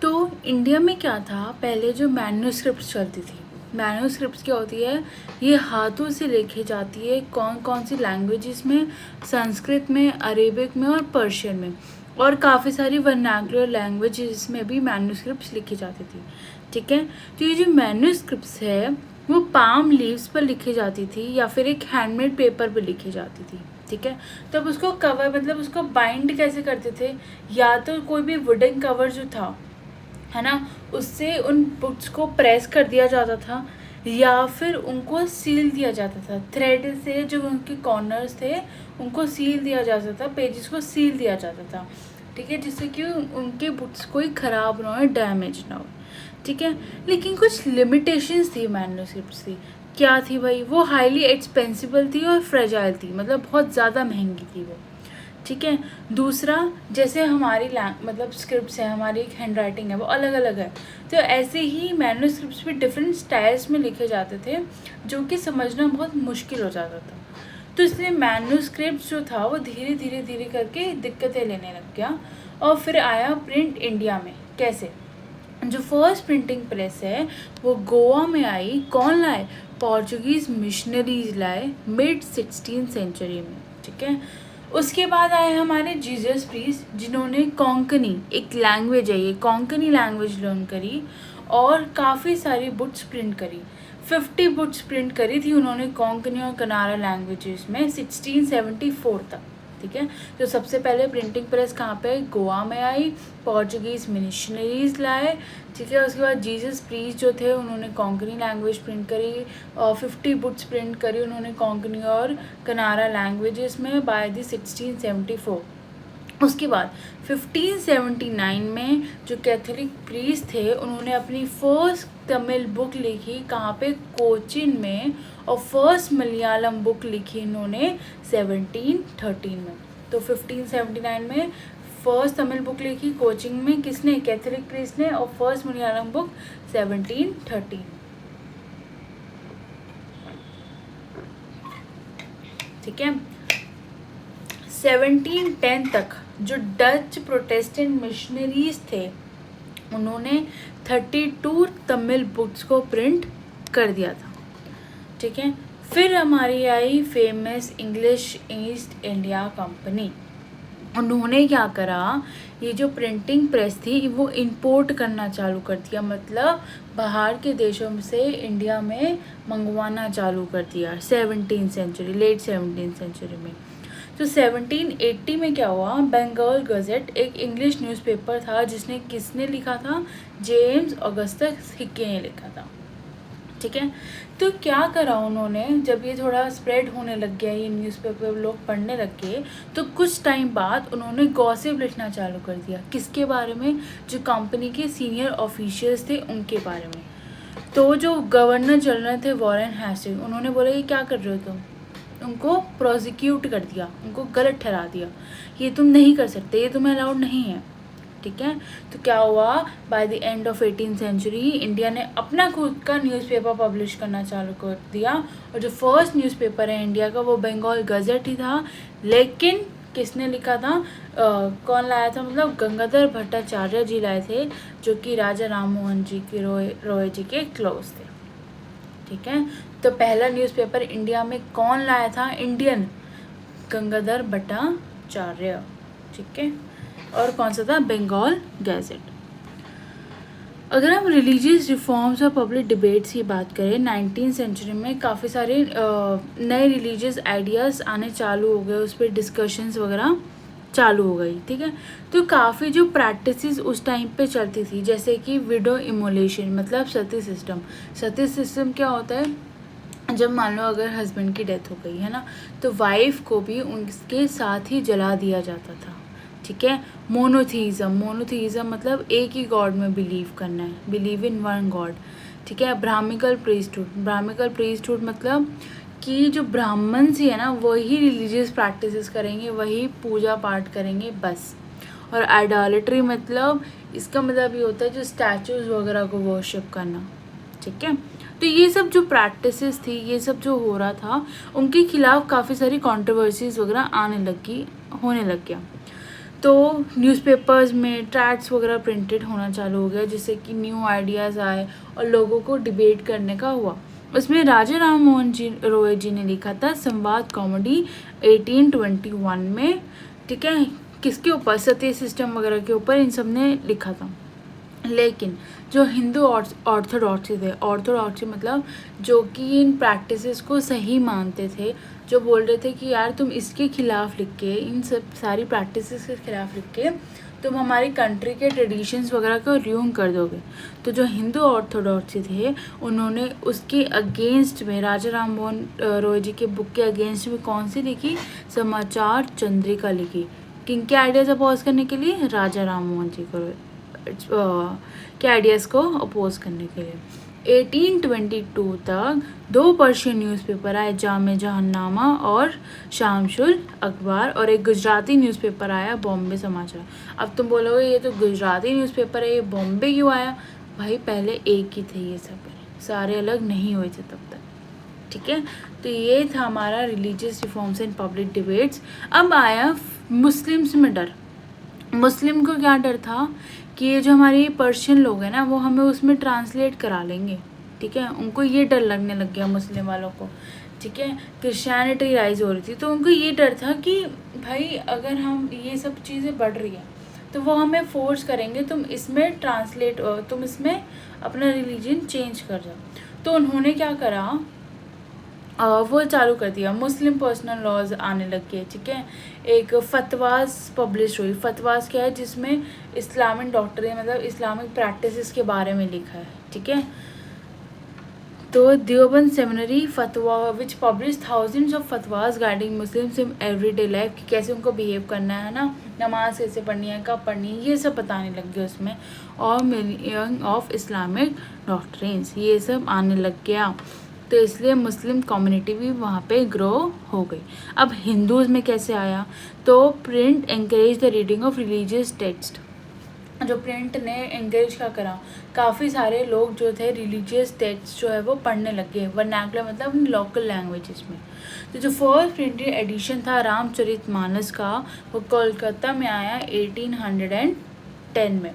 तो इंडिया में क्या था, पहले जो मैन्युस्क्रिप्ट्स चलती थी, मैन्युस्क्रिप्ट्स क्या होती है, ये हाथों से लिखी जाती है। कौन कौन सी लैंग्वेजेस में, संस्कृत में, अरेबिक में और पर्शियन में, और काफ़ी सारी वर्नाकुलर लैंग्वेजेस में भी मैन्युस्क्रिप्ट्स लिखी जाती थी, ठीक है। तो ये जो मैन्युस्क्रिप्ट्स है वो पाम लीव्स पर लिखी जाती थी या फिर एक हैंडमेड पेपर पर लिखी जाती थी, ठीक है। तब उसको कवर मतलब उसको बाइंड कैसे करते थे, या तो कोई भी वुडन कवर जो था, है ना, उससे उन बुक्स को प्रेस कर दिया जाता था, या फिर उनको सील दिया जाता था। थ्रेड से जो उनके कॉर्नर्स थे उनको सील दिया जाता था, पेजेस को सील दिया जाता था, ठीक है, जिससे कि उनके बुक्स कोई ख़राब ना हो, डैमेज ना हो, ठीक है। लेकिन कुछ लिमिटेशंस थी मैन्युस्क्रिप्ट्स की। क्या थी भाई, वो हाईली एक्सपेंसिबल थी और फ्रेजाइल थी, मतलब बहुत ज़्यादा महंगी थी वो, ठीक है। दूसरा, जैसे हमारी मतलब स्क्रिप्ट्स है, हमारी एक हैंड राइटिंग है वो अलग अलग है, तो ऐसे ही मैन्युस्क्रिप्ट्स भी डिफरेंट स्टाइल्स में लिखे जाते थे, जो कि समझना बहुत मुश्किल हो जाता था। तो इसलिए मैन्युस्क्रिप्ट जो था वो धीरे धीरे करके दिक्कतें लेने लग गया। और फिर आया प्रिंट इंडिया में। कैसे, जो फर्स्ट प्रिंटिंग प्रेस है वो गोवा में आई। कौन लाए, पोर्चुगीज़ मिशनरीज लाए मिड 16th सेंचुरी में, ठीक है। उसके बाद आए हमारे जीसस प्रीस्ट, जिन्होंने कोंकणी, एक लैंग्वेज है ये, कोंकणी लैंग्वेज लर्न करी और काफ़ी सारी बुक्स प्रिंट करी। 50 बुक्स प्रिंट करी थी उन्होंने कोंकणी और कनारा लैंग्वेजेस में 1674 तक, ठीक है। तो सबसे पहले प्रिंटिंग प्रेस कहाँ पे, गोवा में आई, पोर्चुगीज़ मिशनरीज लाए, ठीक है। उसके बाद जीसस प्रीस्ट जो थे उन्होंने कोंकणी लैंग्वेज प्रिंट करी और 50 बुक्स प्रिंट करी उन्होंने कोंकणी और कनारा लैंग्वेजेस में बाय द 1674। उसके बाद 1579 में जो कैथोलिक प्रीस्ट थे उन्होंने अपनी फर्स्ट तमिल बुक लिखी, कहाँ पे, कोचिन में, और फर्स्ट मलयालम बुक लिखी इन्होंने 1713 में। तो 1579 में फर्स्ट तमिल बुक लिखी कोचिन में, किसने, कैथोलिक प्रीस्ट ने, और फर्स्ट मलयालम बुक 1713, ठीक है। 1710 तक जो डच प्रोटेस्टेंट मिशनरीज थे उन्होंने 32 तमिल बुक्स को प्रिंट कर दिया था, ठीक है। फिर हमारी आई famous English East India Company. उन्होंने क्या करा, ये जो प्रिंटिंग प्रेस थी वो इंपोर्ट करना चालू कर दिया, मतलब बाहर के देशों से इंडिया में मंगवाना चालू कर दिया 17वीं सेंचुरी, लेट 17वीं सेंचुरी में। तो 1780 में क्या हुआ, बंगाल गज़ेट एक इंग्लिश न्यूज़पेपर था जिसने किसने लिखा था, जेम्स ऑगस्टस हिके ने लिखा था। ठीक है, तो क्या करा उन्होंने, जब ये थोड़ा स्प्रेड होने लग गया, ये न्यूज़पेपर लोग पढ़ने लग गए, तो कुछ टाइम बाद उन्होंने गॉसिप लिखना चालू कर दिया। किसके बारे में, जो कंपनी के सीनियर ऑफिशियल्स थे उनके बारे में। तो जो गवर्नर जनरल थे वॉरेन हेस्टिंग्स, उन्होंने बोला ये क्या कर रहे हो तुम, उनको प्रोसिक्यूट कर दिया, उनको गलत ठहरा दिया, ये तुम नहीं कर सकते, ये तुम्हें अलाउड नहीं है। ठीक है, तो क्या हुआ, बाय द एंड ऑफ 18वीं सेंचुरी इंडिया ने अपना खुद का न्यूज़पेपर पब्लिश करना चालू कर दिया, और जो फर्स्ट न्यूज़पेपर है इंडिया का वो बंगाल गज़ेट ही था। लेकिन किसने लिखा था, कौन लाया था, मतलब गंगाधर भट्टाचार्य जी लाए थे, जो कि राजा राम मोहन जी के रॉय जी के क्लोज थे। ठीक है, तो पहला न्यूज़पेपर इंडिया में कौन लाया था, इंडियन, गंगाधर भट्टाचार्य। ठीक है, और कौन सा था, बंगाल गैजेट। अगर हम रिलीजियस रिफॉर्म्स और पब्लिक डिबेट्स की बात करें, 19वीं सेंचुरी में काफ़ी सारे नए रिलीजियस आइडियाज़ आने चालू हो गए, उस पर डिस्कशंस वगैरह चालू हो गई। ठीक है, तो काफ़ी जो प्रैक्टिसेस उस टाइम पे चलती थी, जैसे कि विडो इमोलेशन, मतलब सती सिस्टम। सती सिस्टम क्या होता है, जब मान लो अगर हस्बैंड की डेथ हो गई है ना, तो वाइफ को भी उनके साथ ही जला दिया जाता था। ठीक है, मोनोथीज़म मतलब एक ही गॉड में बिलीव करना है, बिलीव इन वन गॉड। ठीक है, ब्राह्मिकल प्रीस्टहुड मतलब कि जो ब्राह्मण ही है ना वही रिलीजियस प्रैक्टिसेस करेंगे, वही पूजा पाठ करेंगे बस। और आइडोलेट्री मतलब इसका मतलब ये होता है जो स्टैचूज वगैरह को वर्शिप करना। ठीक है, तो ये सब जो प्रैक्टिसेस थी, ये सब जो हो रहा था, उनके खिलाफ काफ़ी सारी कंट्रोवर्सीज वगैरह होने लग गया। तो न्यूज़पेपर्स में ट्रैक्ट्स वगैरह प्रिंटेड होना चालू हो गया, जिससे कि न्यू आइडियाज़ आए और लोगों को डिबेट करने का हुआ। उसमें राजा राम मोहन जी रॉय जी ने लिखा था संवाद कॉमेडी 1821 में। ठीक है, किसके ऊपर, सती सिस्टम वगैरह के ऊपर इन सब ने लिखा था। लेकिन जो हिंदू ऑर्थोडॉक्सी मतलब जो कि इन प्रैक्टिसेस को सही मानते थे, जो बोल रहे थे कि यार तुम इसके खिलाफ लिख के, इन सब सारी प्रैक्टिसेस के खिलाफ लिख के तुम हमारी कंट्री के ट्रेडिशंस वगैरह को र्यूम कर दोगे। तो जो हिंदू ऑर्थोडॉक्सी थे उन्होंने उसके अगेंस्ट में राजा राम मोहन रॉय जी के बुक के अगेंस्ट में कौन सी लिखी, समाचार चंद्रिका लिखी। किनके आइडियाज अपोज करने के लिए, राजा राम मोहन जी को के आइडियाज़ को अपोज करने के लिए। 1822 तक 2 पर्शियन न्यूज़पेपर आए, जामे जहांनामा और शामसुल अखबार, और एक गुजराती न्यूज़पेपर आया, बॉम्बे समाचार। अब तुम बोलोगे ये तो गुजराती न्यूज़पेपर है, ये बॉम्बे क्यों आया, भाई पहले एक ही थे, ये सब सारे अलग नहीं हुए थे तब तक। ठीक है, तो ये था हमारा religious reforms and public debates. अब आया मुस्लिम्स में डर। मुस्लिम को क्या डर था कि ये जो हमारे पर्शियन लोग हैं ना वो हमें उसमें ट्रांसलेट करा लेंगे। ठीक है, उनको ये डर लगने लग गया मुस्लिम वालों को। ठीक है, क्रिश्चियनिटी राइज हो रही थी, तो उनको ये डर था कि भाई अगर हम ये सब चीज़ें बढ़ रही है तो वो हमें फोर्स करेंगे, तुम इसमें तुम इसमें अपना रिलीजन चेंज कर जाओ। तो उन्होंने क्या करा, वो चालू कर दिया, मुस्लिम पर्सनल लॉज आने लग गए। ठीक है, एक फतवाज पब्लिश हुई। फतवाज क्या है, जिसमें इस्लामिक डॉक्टरी मतलब इस्लामिक प्रैक्टिसेस के बारे में लिखा है। ठीक है, तो देवबंद सेमिनरी फतवा विच पब्लिश थाउजेंड्स ऑफ फतवाज guiding Muslims in everyday life, कि कैसे उनको बिहेव करना है ना, नमाज कैसे पढ़नी है, कब पढ़नी है, ये सब बताने लग गए उसमें। और मीनिंग ऑफ इस्लामिक डॉक्ट्रिन्स, ये सब आने लग गया, तो इसलिए मुस्लिम कम्युनिटी भी वहाँ पे ग्रो हो गई। अब हिंदूज़ में कैसे आया, तो print encourage the reading of religious text. जो प्रिंट ने एंकरेज क्या करा, काफ़ी सारे लोग जो थे रिलीजियस टेक्स्ट जो है वो पढ़ने लग गए, वर्नाकुलर मतलब लोकल लैंग्वेजेस में। तो जो फर्स्ट प्रिंटेड एडिशन था रामचरितमानस का, वो कोलकाता में आया 1810 में।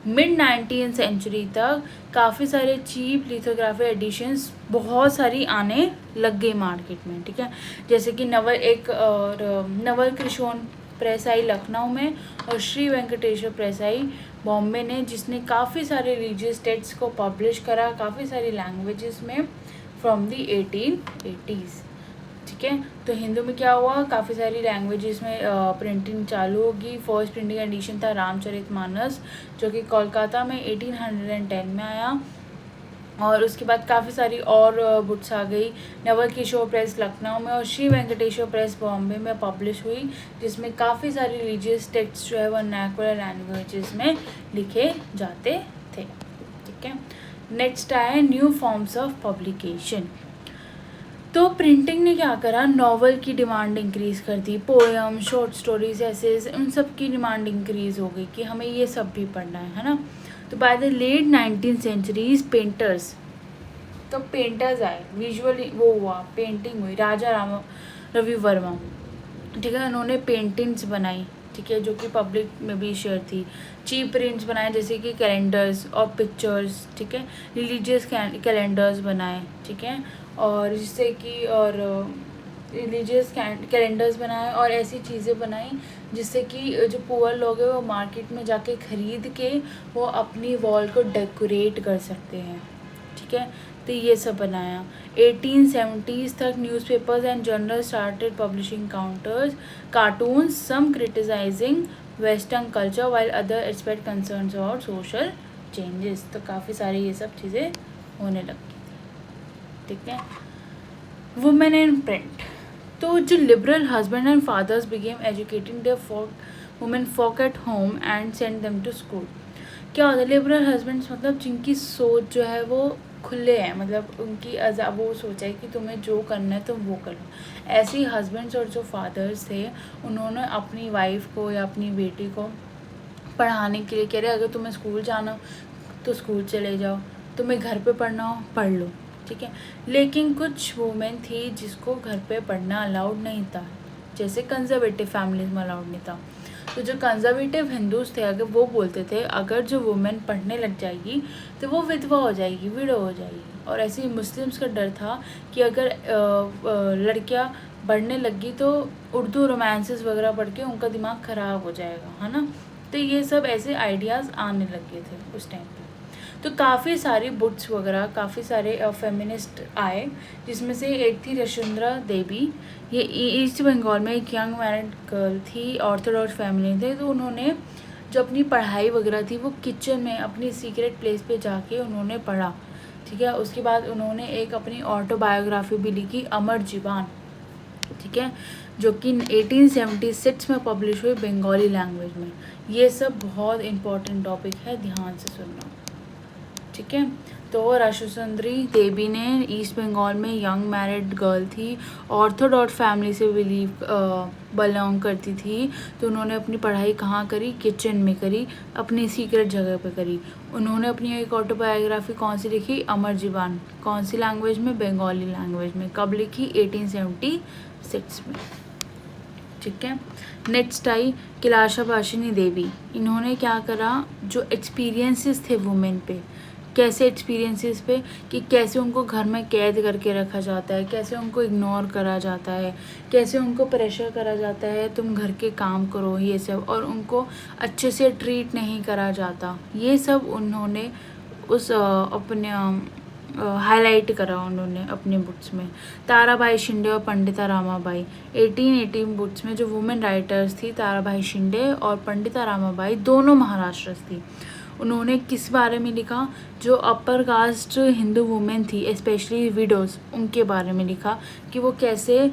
मिड 19th सेंचुरी तक काफ़ी सारे चीप लिथोग्राफी एडिशंस बहुत सारी आने लग गई मार्केट में, ठीक है। जैसे कि नवल कृष्ण प्रेस आई लखनऊ में और श्री वेंकटेश्वर प्रेस आई बॉम्बे ने, जिसने काफ़ी सारे रिलीजियस टेक्स्ट को पब्लिश करा काफ़ी सारी लैंग्वेजेस में फ्रॉम दी 1880s, ठीक है। तो हिंदू में क्या हुआ, काफ़ी सारी लैंग्वेजेस में प्रिंटिंग चालू होगी। फर्स्ट प्रिंटिंग एडिशन था रामचरितमानस, जो कि कोलकाता में 1810 में आया। और उसके बाद काफ़ी सारी और बुक्स आ गई। नवल किशोर प्रेस लखनऊ में और श्री वेंकटेश्वर प्रेस बॉम्बे में पब्लिश हुई, जिसमें काफ़ी सारी रिलीजियस टेक्स्ट जो है वो वर्नाकुलर लैंग्वेजेस में लिखे जाते थे, ठीक है। नेक्स्ट आया न्यू फॉर्म्स ऑफ पब्लिकेशन। तो प्रिंटिंग ने क्या करा, नॉवल की डिमांड इंक्रीज़ कर दी, पोएम, शॉर्ट स्टोरीज, एसेज, उन सब की डिमांड इंक्रीज़ हो गई कि हमें ये सब भी पढ़ना है ना। तो by the late 19th centuries painters, तो पेंटर्स आए, विजुअली वो हुआ, पेंटिंग हुई, राजा राम रवि वर्मा, ठीक है। उन्होंने पेंटिंग्स बनाई, ठीक है, जो कि पब्लिक में भी शेयर थी। चीप प्रिंट्स बनाए जैसे कि कैलेंडर्स और पिक्चर्स, ठीक है। रिलीजियस कैलेंडर्स बनाए, ठीक है, और जिससे कि और रिलीजियस कैलेंडर्स बनाए और ऐसी चीज़ें बनाई जिससे कि जो पुअर लोग हैं वो मार्केट में जाके ख़रीद के वो अपनी वॉल को डेकोरेट कर सकते हैं, ठीक है। तो ये सब बनाया। 1870s तक newspapers and journal started publishing cartoons, some criticising western culture while other expect concerns और सोशल चेंजेस। तो काफ़ी सारी ये सब चीज़ें होने लगी थी, ठीक है। वुमेन इन प्रिंट, तो जो liberal husband and fathers began educating their women folk at home and send them to school. क्या होता है, लिबरल हस्बैंड्स मतलब जिनकी सोच जो है वो खुले हैं, मतलब उनकी वो सोचा है कि तुम्हें जो करना है तुम वो करो। ऐसे ही हस्बैंड्स और जो फादर्स थे उन्होंने अपनी वाइफ को या अपनी बेटी को पढ़ाने के लिए कह रहे, अगर तुम्हें स्कूल जाना हो तो स्कूल चले जाओ, तुम्हें घर पे पढ़ना हो पढ़ लो, ठीक है। लेकिन कुछ वुमेन थी जिसको घर पे पढ़ना अलाउड नहीं था, जैसे कंजर्वेटिव फैमिलीज में अलाउड नहीं था। तो जो कंजर्वेटिव हिंदूज थे अगर वो बोलते थे अगर जो वुमेन पढ़ने लग जाएगी तो वो विधवा हो जाएगी, विडो हो जाएगी। और ऐसे ही मुस्लिम्स का डर था कि अगर लड़कियां बढ़ने लगी तो उर्दू रोमांसेस वगैरह पढ़ के उनका दिमाग ख़राब हो जाएगा, है ना। तो ये सब ऐसे आइडियाज़ आने लगे थे उस टाइम पे। तो काफ़ी सारी बुक्स वगैरह, काफ़ी सारे फेमिनिस्ट आए, जिसमें से एक थी यशोधरा देवी। ये ईस्ट बंगाल में एक यंग मैरिड गर्ल थी, ऑर्थोडॉक्स फैमिली थे। तो उन्होंने जो अपनी पढ़ाई वगैरह थी वो किचन में अपनी सीक्रेट प्लेस पे जाके उन्होंने पढ़ा, ठीक है। उसके बाद उन्होंने एक अपनी ऑटोबायोग्राफी भी लिखी, अमर जीवन, ठीक है, जो कि 1876 में पब्लिश हुई बंगाली लैंग्वेज में। ये सब बहुत इम्पोर्टेंट टॉपिक है, ध्यान से सुनना, ठीक है। तो राशुचंद्री देवी ने ईस्ट बंगाल में यंग मैरिड गर्ल थी, ऑर्थोडॉक्स फैमिली से बिलोंग करती थी। तो उन्होंने अपनी पढ़ाई कहाँ करी, किचन में करी, अपनी सीक्रेट जगह पे करी। उन्होंने अपनी एक ऑटोबायोग्राफी कौन सी लिखी, अमर जीवन, कौन सी लैंग्वेज में, बंगाली लैंग्वेज में। कब लिखी, 1876 में, ठीक है। नेक्स्ट आई कैलाशा भाषिनी देवी। इन्होंने क्या करा, जो एक्सपीरियंसेस थे वुमेन पे, कैसे एक्सपीरियंसेस पे कि कैसे उनको घर में कैद करके रखा जाता है, कैसे उनको इग्नोर करा जाता है, कैसे उनको प्रेशर करा जाता है तुम घर के काम करो, ये सब, और उनको अच्छे से ट्रीट नहीं करा जाता। ये सब उन्होंने उस अपने हाईलाइट करा उन्होंने अपने बुक्स में। ताराबाई शिंदे और पंडिता रामाबाई, 1818 बुक्स में जो वुमेन राइटर्स थी, ताराबाई शिंदे और पंडिता रामाबाई दोनों महाराष्ट्र थी। उन्होंने किस बारे में लिखा, जो अपर कास्ट हिंदू वुमेन थी, स्पेशली विडोज़, उनके बारे में लिखा कि वो कैसे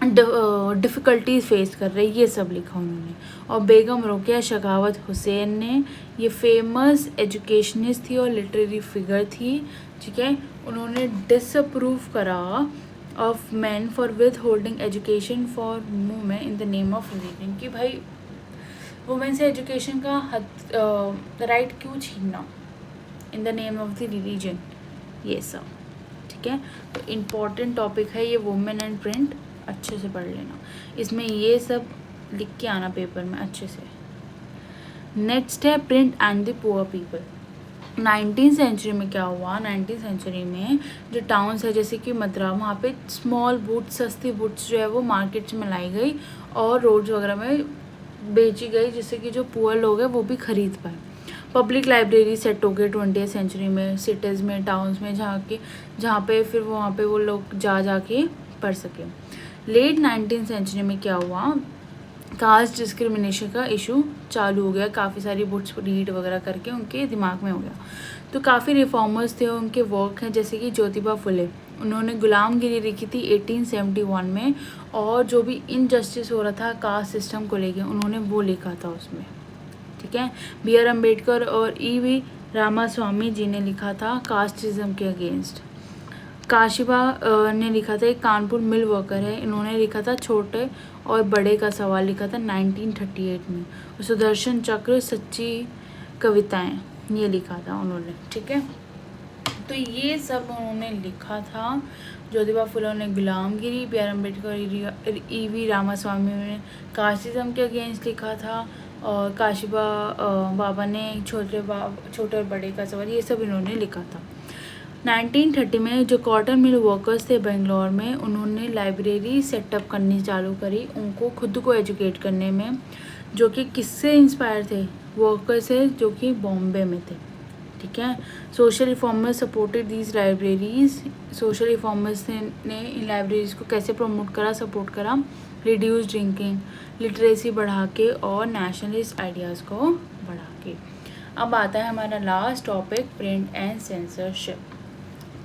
डिफ़िकल्टीज फेस कर रहे, ये सब लिखा उन्होंने। और बेगम रोकेया शेखावत हुसैन ने, ये फेमस एजुकेशनिस्ट थी और लिटरेरी फिगर थी, ठीक है। उन्होंने डिसअप्रूव करा of man for withholding education for women in the name of religion, कि भाई वुमेन से एजुकेशन का राइट क्यों छीनना in the name of the religion, ये सब, ठीक है। तो इम्पॉर्टेंट टॉपिक है ये वुमेन एंड प्रिंट, अच्छे से पढ़ लेना, इसमें ये सब लिख के आना पेपर में अच्छे से। नेक्स्ट है print and the poor people. 19th century में क्या हुआ, 19th सेंचुरी में जो टाउन्स है जैसे कि मद्रास, वहाँ पे स्मॉल बुक्स, सस्ती बुक्स जो है वो मार्केट में लाई गई और रोड्स वगैरह में बेची गई, जिससे कि जो पुअर लोग हैं वो भी खरीद पाए। पब्लिक लाइब्रेरी सेट हो गए 20th सेंचुरी में सिटीज़ में, टाउन्स में, जहाँ पे फिर वहाँ पे वो लोग जा के पढ़ सकें। लेट 19th सेंचुरी में क्या हुआ, कास्ट डिस्क्रिमिनेशन का इशू चालू हो गया, काफ़ी सारी बुक्स रीड वगैरह करके उनके दिमाग में हो गया। तो काफ़ी रिफॉर्मर्स थे, उनके वर्क हैं जैसे कि ज्योतिबा फुले, उन्होंने गुलामगिरी लिखी थी 1871 में, और जो भी इनजस्टिस हो रहा था कास्ट सिस्टम को लेके उन्होंने वो लिखा था उसमें, ठीक है। B.R. अम्बेडकर और E.V. रामास्वामी जी ने लिखा था कास्टिज्म के अगेंस्ट। काशिबा ने लिखा था, एक कानपुर मिल वर्कर है, इन्होंने लिखा था छोटे और बड़े का सवाल, लिखा था 1938 में। और सुदर्शन चक्र सच्ची कविताएं, ये लिखा था उन्होंने, ठीक है। तो ये सब उन्होंने लिखा था। ज्योतिबा फुले ने गुलामगिरी, B.R. अम्बेडकर, E.V. रामास्वामी ने कास्टिज्म के अगेंस्ट लिखा था, और काशिबा बाबा ने छोटे और बड़े का सवाल, ये सब इन्होंने लिखा था। 1930 में जो कॉटन मिल वर्कर्स थे बेंगलोर में, उन्होंने लाइब्रेरी सेटअप करनी चालू करी उनको खुद को एजुकेट करने में, जो कि किससे इंस्पायर थे, वर्कर्स से जो कि बॉम्बे में थे, ठीक है। Social reformers supported these libraries, social reformers ने इन लाइब्रेरीज को कैसे प्रमोट करा, सपोर्ट करा, रिड्यूस ड्रिंकिंग, लिटरेसी बढ़ा के और नेशनलिस्ट आइडियाज़ को बढ़ा के। अब आता है हमारा last topic, print and censorship.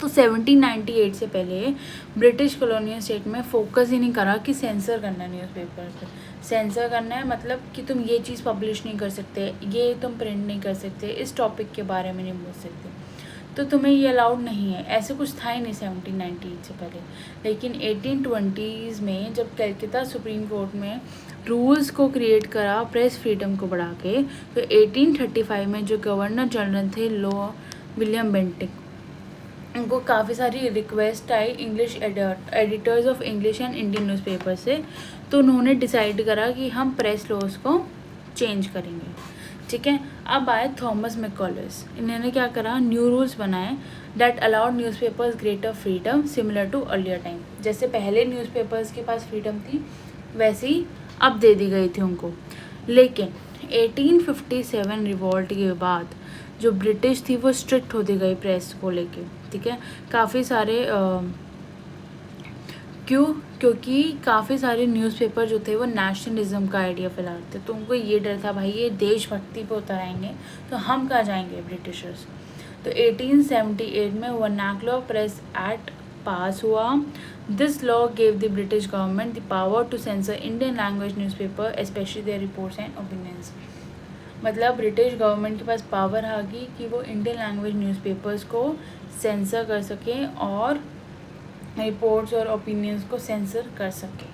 तो 1798 से पहले ब्रिटिश कॉलोनियल स्टेट में फोकस ही नहीं करा कि सेंसर करना है न्यूज़पेपर पे। सेंसर करना है मतलब कि तुम ये चीज़ पब्लिश नहीं कर सकते, ये तुम प्रिंट नहीं कर सकते, इस टॉपिक के बारे में नहीं बोल सकते, तो तुम्हें ये अलाउड नहीं है। ऐसे कुछ था ही नहीं 1798 से पहले। लेकिन 1820s में जब कलकत्ता सुप्रीम कोर्ट में रूल्स को क्रिएट करा प्रेस फ्रीडम को बढ़ा के, तो 1835 में जो गवर्नर जनरल थे लॉ विलियम बेंटिक, उनको काफ़ी सारी request I English editors of English and Indian newspaper से, तो उन्होंने डिसाइड करा कि हम प्रेस लॉज को चेंज करेंगे, ठीक है। अब आए थॉमस मैकॉलस, इन्होंने क्या करा, न्यू रूल्स बनाए that allowed newspapers greater freedom similar to earlier time. जैसे पहले न्यूज़पेपर्स के पास फ्रीडम थी वैसे ही अब दे दी गई थी उनको। लेकिन 1857 रिवॉल्ट के बाद जो ब्रिटिश थी वो स्ट्रिक्ट होती गई प्रेस को लेके, ठीक है। काफ़ी सारे क्योंकि काफ़ी सारे न्यूज़पेपर जो थे वो नेशनलिज्म का आइडिया फैलाते थे, तो उनको ये डर था भाई ये देशभक्ति पे उतर आएंगे तो हम कहाँ जाएंगे ब्रिटिशर्स। तो 1878 में वर्नाक्युलर प्रेस एक्ट पास हुआ। This law gave the British government the power to censor Indian language newspaper specially their reports and opinions. मतलब ब्रिटिश गवर्नमेंट के पास पावर आ गई कि वो इंडियन लैंग्वेज न्यूज़पेपर्स को सेंसर कर सकें और रिपोर्ट्स और ओपिनियंस को सेंसर कर सके।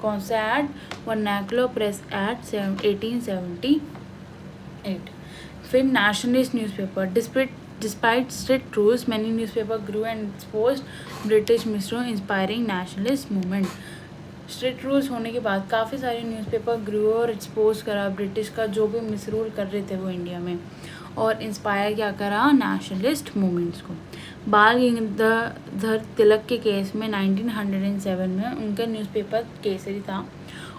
कौन सा एक्ट, वर्नाक्युलर प्रेस एक्ट 1878। फिर nationalist newspaper, despite strict rules many newspaper grew and exposed British misrule inspiring nationalist movement. Strict rules होने के बाद काफ़ी सारे न्यूज़पेपर ग्रू और एक्सपोज करा ब्रिटिश का जो भी मिसरूल कर रहे थे वो इंडिया में, और इंस्पायर क्या करा, नेशनलिस्ट मूवमेंट्स को। बाल गंगाधर तिलक के केस में 1907 में उनका न्यूज़पेपर केसरी था,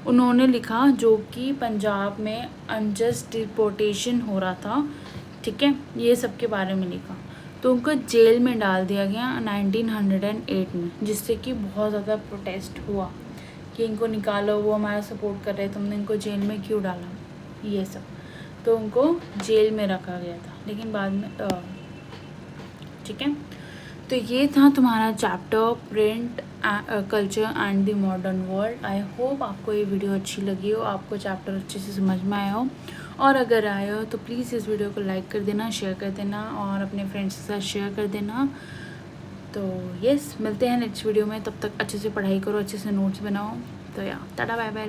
उन्होंने लिखा जो कि पंजाब में अनजस्ट डिपोर्टेशन हो रहा था, ठीक है, ये सब के बारे में लिखा, तो उनको जेल में डाल दिया गया 1908 में, जिससे कि बहुत ज़्यादा प्रोटेस्ट हुआ कि इनको निकालो, वो हमारा सपोर्ट कर रहे, तुमने इनको जेल में क्यों डाला, ये सब, तो उनको जेल में रखा गया था। लेकिन बाद में ठीक है। तो ये था तुम्हारा chapter print culture and the modern world. I hope आपको ये वीडियो अच्छी लगी हो, आपको चैप्टर अच्छे से समझ में आया हो, और अगर आया हो तो प्लीज़ इस वीडियो को लाइक कर देना, शेयर कर देना और अपने फ्रेंड्स के साथ शेयर कर देना। तो यस, मिलते हैं नेक्स्ट वीडियो में, तब तक अच्छे से पढ़ाई करो, अच्छे से नोट्स बनाओ। तो या टाटा बाय बाय।